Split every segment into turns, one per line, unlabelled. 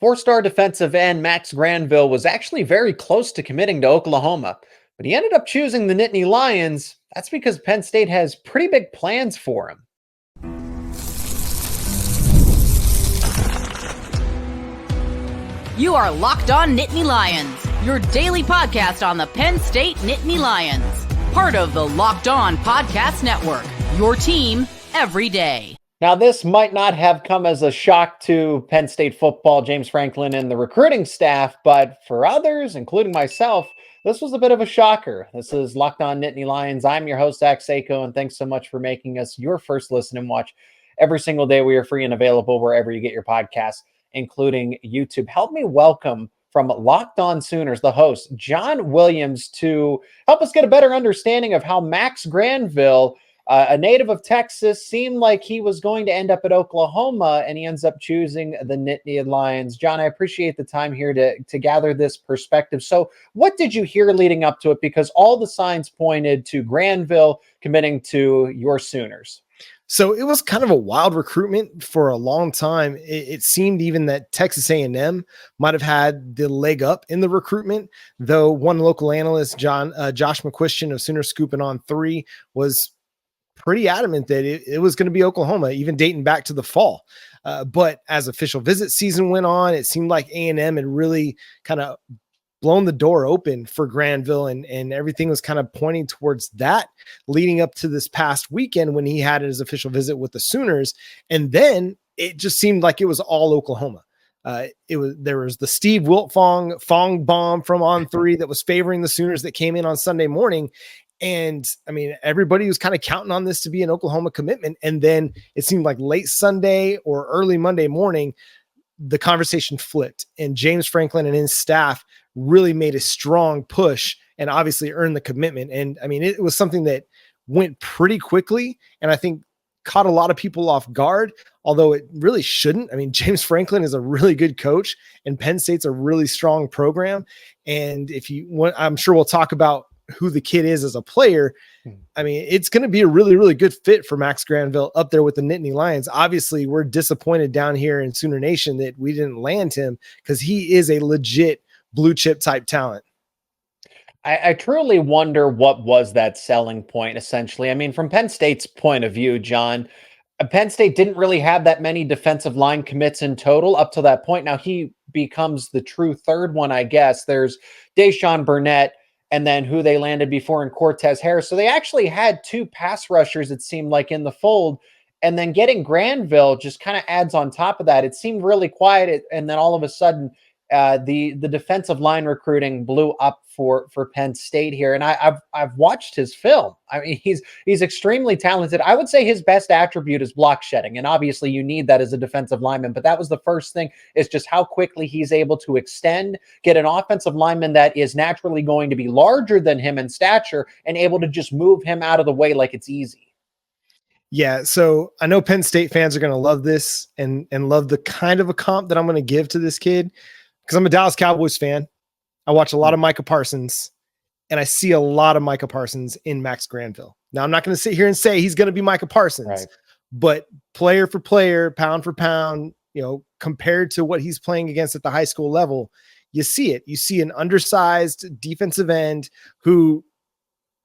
Four-star defensive end Max Granville was actually very close to committing to Oklahoma, but he ended up choosing the Nittany Lions. That's because Penn State has pretty big plans for him.
You are Locked On Nittany Lions, your daily podcast on the Penn State Nittany Lions. Part of the Locked On Podcast Network, your team every day.
Now, this might not have come as a shock to Penn State football, James Franklin, and the recruiting staff, but for others, including myself, this was a bit of a shocker. This is Locked On Nittany Lions. I'm your host, Seyko, and thanks so much for making us your first listen and watch every single day. We are free and available wherever you get your podcasts, including YouTube. Help me welcome from Locked On Sooners, the host, John Williams, to help us get a better understanding of how Max Granville, a native of Texas, seemed like he was going to end up at Oklahoma, and he ends up choosing the Nittany Lions. John, I appreciate the time here to gather this perspective. So what did you hear leading up to it? Because all the signs pointed to Granville committing to your Sooners.
So it was kind of a wild recruitment for a long time. It seemed even that Texas A&M might have had the leg up in the recruitment, though one local analyst, Josh McQuistion of Sooner Scoop and On 3, was pretty adamant that it was going to be Oklahoma, even dating back to the fall. But as official visit season went on, it seemed like A&M had really kind of blown the door open for Granville, and everything was kind of pointing towards that leading up to this past weekend when he had his official visit with the Sooners. And then it just seemed like it was all Oklahoma. There was the Steve Wiltfong bomb from On 3 that was favoring the Sooners that came in on Sunday morning. And I mean, everybody was kind of counting on this to be an Oklahoma commitment. And then it seemed like late Sunday or early Monday morning, the conversation flipped, and James Franklin and his staff really made a strong push and obviously earned the commitment. And I mean, it was something that went pretty quickly, and I think caught a lot of people off guard, although it really shouldn't. I mean, James Franklin is a really good coach, and Penn State's a really strong program. And if you want, I'm sure we'll talk about who the kid is as a player. I mean, it's going to be a really, really good fit for Max Granville up there with the Nittany Lions. Obviously, we're disappointed down here in Sooner Nation that we didn't land him, because he is a legit blue chip type talent.
I truly wonder what was that selling point, essentially. I mean, from Penn State's point of view, John, Penn State didn't really have that many defensive line commits in total up to that point. Now he becomes the true third one, I guess. There's Deshaun Burnett, and then who they landed before in Cortez Harris. So they actually had two pass rushers, it seemed like, in the fold. And then getting Granville just kind of adds on top of that. It seemed really quiet. And then all of a sudden, the defensive line recruiting blew up for Penn State here. And I've watched his film. I mean, he's extremely talented. I would say his best attribute is block shedding. And obviously you need that as a defensive lineman, but that was the first thing, is just how quickly he's able to extend, get an offensive lineman that is naturally going to be larger than him in stature, and able to just move him out of the way like it's easy.
Yeah, so I know Penn State fans are going to love this and love the kind of a comp that I'm going to give to this kid, because I'm a Dallas Cowboys fan. I watch a lot of Micah Parsons, and I see a lot of Micah Parsons in Max Granville. Now, I'm not going to sit here and say he's going to be Micah Parsons, right, but player for player, pound for pound, compared to what he's playing against at the high school level, you see it. You see an undersized defensive end who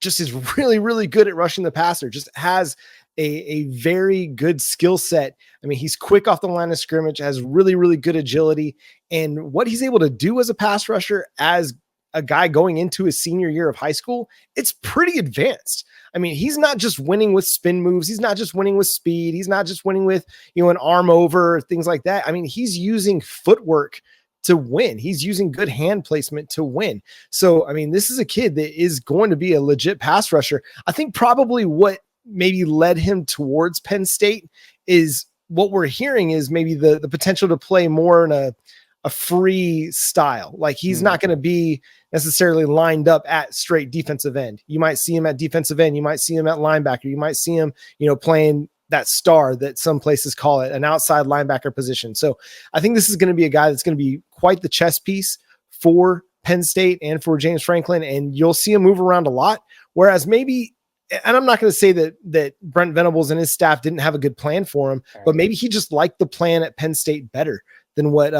just is really, really good at rushing the passer, just has a very good skill set. I mean, he's quick off the line of scrimmage, has really, really good agility. And what he's able to do as a pass rusher, as a guy going into his senior year of high school, it's pretty advanced. I mean, he's not just winning with spin moves. He's not just winning with speed. He's not just winning with, an arm over, things like that. I mean, he's using footwork to win. He's using good hand placement to win. So, I mean, this is a kid that is going to be a legit pass rusher. I think probably what maybe led him towards Penn State is what we're hearing is maybe the potential to play more in a free style. Like, he's not going to be necessarily lined up at straight defensive end. You might see him at defensive end. You might see him at linebacker. You might see him, playing that star that some places call it, an outside linebacker position. So I think this is going to be a guy that's going to be quite the chess piece for Penn State and for James Franklin. And you'll see him move around a lot. Whereas maybe, and I'm not going to say that Brent Venables and his staff didn't have a good plan for him, but maybe he just liked the plan at Penn State better than what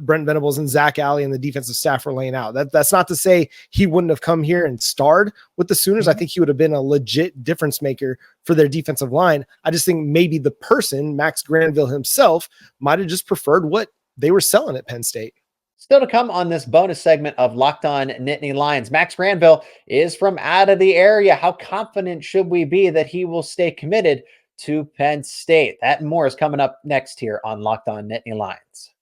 Brent Venables and Zach Alley and the defensive staff were laying out. That's not to say he wouldn't have come here and starred with the Sooners. I think he would have been a legit difference maker for their defensive line. I just think maybe the person, Max Granville himself, might have just preferred what they were selling at Penn State.
Still to come on this bonus segment of Locked On Nittany Lions. Max Granville is from out of the area. How confident should we be that he will stay committed to Penn State? That and more is coming up next here on Locked On Nittany Lions.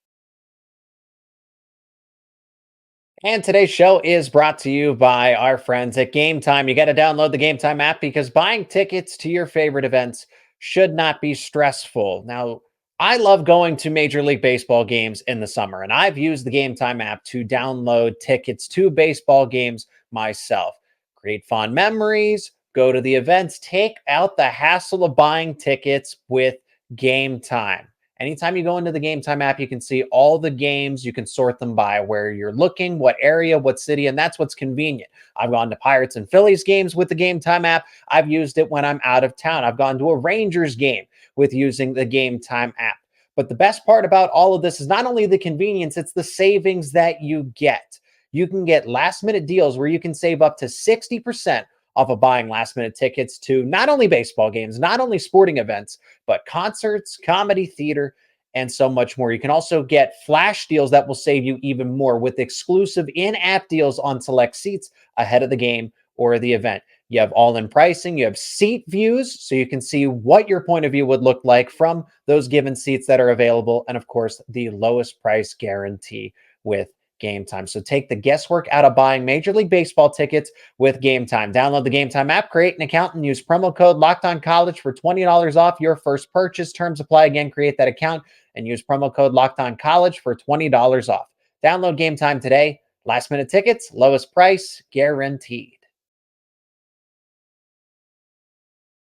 And today's show is brought to you by our friends at Gametime. You got to download the Gametime app because buying tickets to your favorite events should not be stressful. Now, I love going to Major League Baseball games in the summer, and I've used the Gametime app to download tickets to baseball games myself. Create fond memories, go to the events, take out the hassle of buying tickets with Gametime. Anytime you go into the Gametime app, you can see all the games. You can sort them by where you're looking, what area, what city, and that's what's convenient. I've gone to Pirates and Phillies games with the Gametime app. I've used it when I'm out of town. I've gone to a Rangers game with using the Gametime app. But the best part about all of this is not only the convenience, it's the savings that you get. You can get last-minute deals where you can save up to 60% off of buying last-minute tickets to not only baseball games, not only sporting events, but concerts, comedy, theater, and so much more. You can also get flash deals that will save you even more with exclusive in-app deals on select seats ahead of the game or the event. You have all-in pricing, you have seat views, so you can see what your point of view would look like from those given seats that are available, and of course, the lowest price guarantee with Gametime. So take the guesswork out of buying Major League Baseball tickets with Gametime. Download the Gametime app, create an account, and use promo code LOCKEDONCollege for $20 off your first purchase. Terms apply. Again, create that account and use promo code LOCKEDONCollege for $20 off. Download Gametime today. Last-minute tickets, lowest price, guaranteed.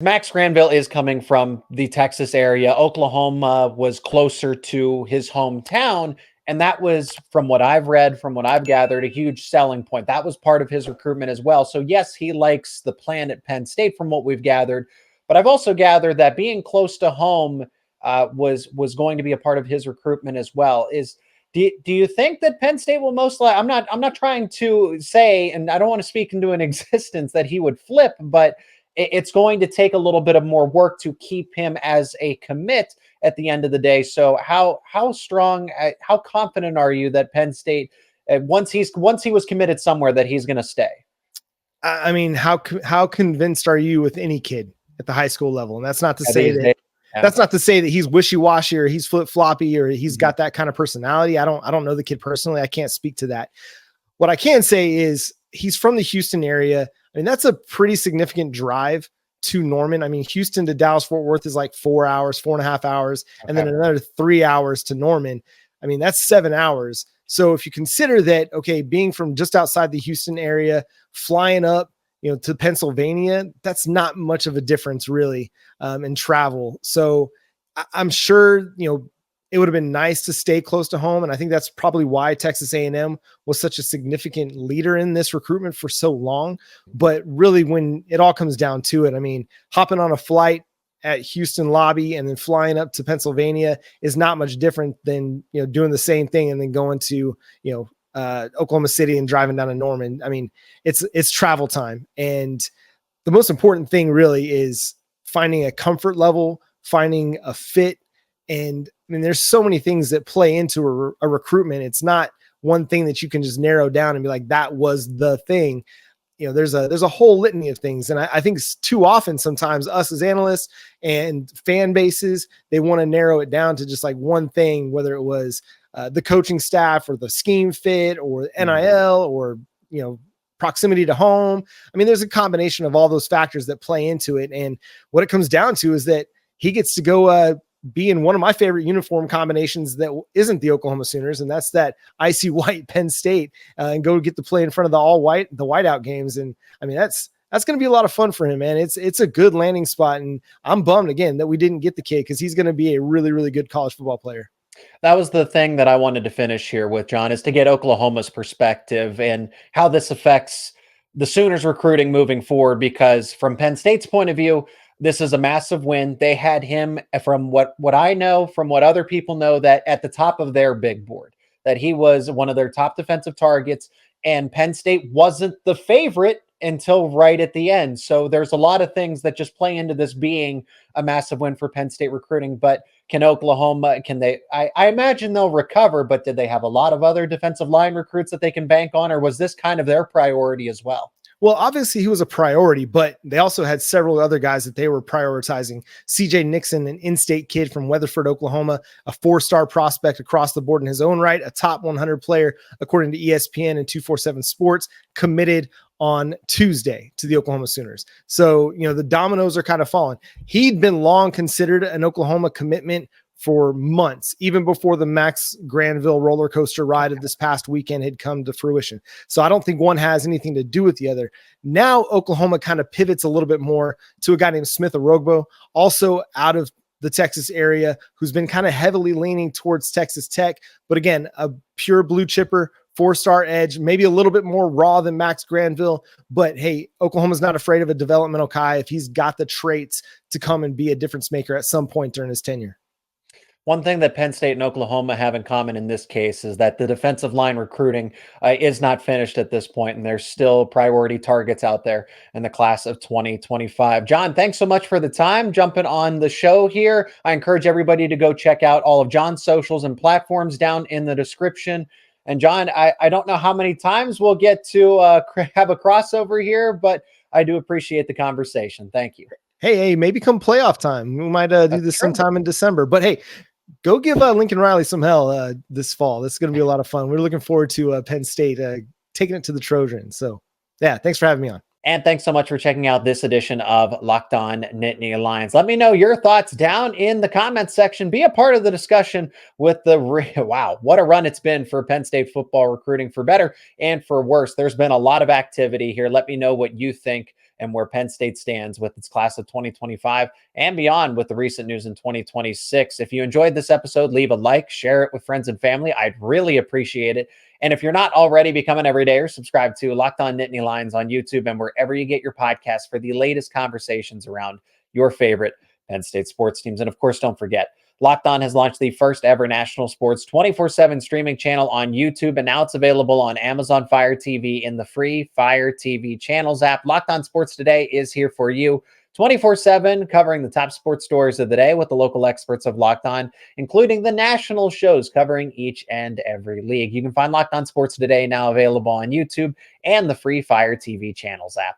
Max Granville is coming from the Texas area. Oklahoma was closer to his hometown, and that was, from what I've read, from what I've gathered, a huge selling point. That was part of his recruitment as well. So yes, he likes the plan at Penn State from what we've gathered, but I've also gathered that being close to home was going to be a part of his recruitment as well. Do you think that Penn State will most likely, I'm not trying to say, and I don't want to speak into an existence that he would flip, but it's going to take a little bit of more work to keep him as a commit at the end of the day. So how strong, how confident are you that Penn State, once he was committed somewhere, that he's going to stay?
I mean, how convinced are you with any kid at the high school level? And that's not to say that that's not to say that he's wishy-washy or he's flip-floppy or he's got that kind of personality. I don't know the kid personally. I can't speak to that. What I can say is he's from the Houston area. I mean, that's a pretty significant drive to Norman. I mean, Houston to Dallas-Fort Worth is like 4 hours, 4.5 hours, and then another 3 hours to Norman. I mean, that's 7 hours. So if you consider that, okay, being from just outside the Houston area, flying up, to Pennsylvania, that's not much of a difference really in travel. So I'm sure, it would have been nice to stay close to home. And I think that's probably why Texas A&M was such a significant leader in this recruitment for so long. But really, when it all comes down to it, I mean, hopping on a flight at Houston lobby and then flying up to Pennsylvania is not much different than, doing the same thing and then going to, Oklahoma City and driving down to Norman. I mean, it's travel time. And the most important thing really is finding a comfort level, finding a fit. And I mean, there's so many things that play into a recruitment. It's not one thing that you can just narrow down and be like, that was the thing. There's a whole litany of things. And I think too often, sometimes us as analysts and fan bases, they want to narrow it down to just like one thing, whether it was the coaching staff or the scheme fit or NIL or, proximity to home. I mean, there's a combination of all those factors that play into it. And what it comes down to is that he gets to go be in one of my favorite uniform combinations that isn't the Oklahoma Sooners. And that's that icy white Penn State and go get to play in front of the whiteout games. And I mean, that's going to be a lot of fun for him, man. It's a good landing spot. And I'm bummed again that we didn't get the kid because he's going to be a really, really good college football player.
That was the thing that I wanted to finish here with, John, is to get Oklahoma's perspective and how this affects the Sooners recruiting moving forward, because from Penn State's point of view, This is a massive win. They had him, from what I know, from what other people know, that at the top of their big board, that he was one of their top defensive targets, and Penn State wasn't the favorite until right at the end. So there's a lot of things that just play into this being a massive win for Penn State recruiting. But can Oklahoma, can they, I imagine they'll recover, but did they have a lot of other defensive line recruits that they can bank on, or was this kind of their priority as well?
Well, obviously he was a priority, but they also had several other guys that they were prioritizing. CJ Nixon, an in-state kid from Weatherford, Oklahoma, a 4-star prospect across the board in his own right, a top 100 player, according to ESPN and 247 Sports, committed on Tuesday to the Oklahoma Sooners. So, the dominoes are kind of falling. He'd been long considered an Oklahoma commitment for months, even before the Max Granville roller coaster ride of this past weekend had come to fruition. So I don't think one has anything to do with the other. Now Oklahoma kind of pivots a little bit more to a guy named Smith Orogbo, also out of the Texas area, who's been kind of heavily leaning towards Texas Tech. But again, a pure blue chipper, 4-star edge, maybe a little bit more raw than Max Granville. But hey, Oklahoma's not afraid of a developmental guy if he's got the traits to come and be a difference maker at some point during his tenure.
One thing that Penn State and Oklahoma have in common in this case is that the defensive line recruiting is not finished at this point, and there's still priority targets out there in the class of 2025. John, thanks so much for the time jumping on the show here. I encourage everybody to go check out all of John's socials and platforms down in the description. And John, I don't know how many times we'll get to have a crossover here, but I do appreciate the conversation. Thank you.
Hey, maybe come playoff time. We might do this sometime in December. But hey, go give Lincoln Riley some hell this fall. This is going to be a lot of fun. We're looking forward to Penn State taking it to the Trojans. So, yeah, thanks for having me on.
And thanks so much for checking out this edition of Locked On Nittany Lions. Let me know your thoughts down in the comments section. Be a part of the discussion with wow, what a run it's been for Penn State football recruiting, for better and for worse. There's been a lot of activity here. Let me know what you think and where Penn State stands with its class of 2025 and beyond with the recent news in 2026. If you enjoyed this episode, leave a like, share it with friends and family. I'd really appreciate it. And if you're not already, become an everydayer. Subscribe to Locked On Nittany Lions on YouTube and wherever you get your podcasts for the latest conversations around your favorite Penn State sports teams. And of course, don't forget, Locked On has launched the first ever national sports 24/7 streaming channel on YouTube, and now it's available on Amazon Fire TV in the free Fire TV channels app. Locked On Sports Today is here for you 24/7, covering the top sports stories of the day with the local experts of Locked On, including the national shows covering each and every league. You can find Locked On Sports Today now available on YouTube and the free Fire TV channels app.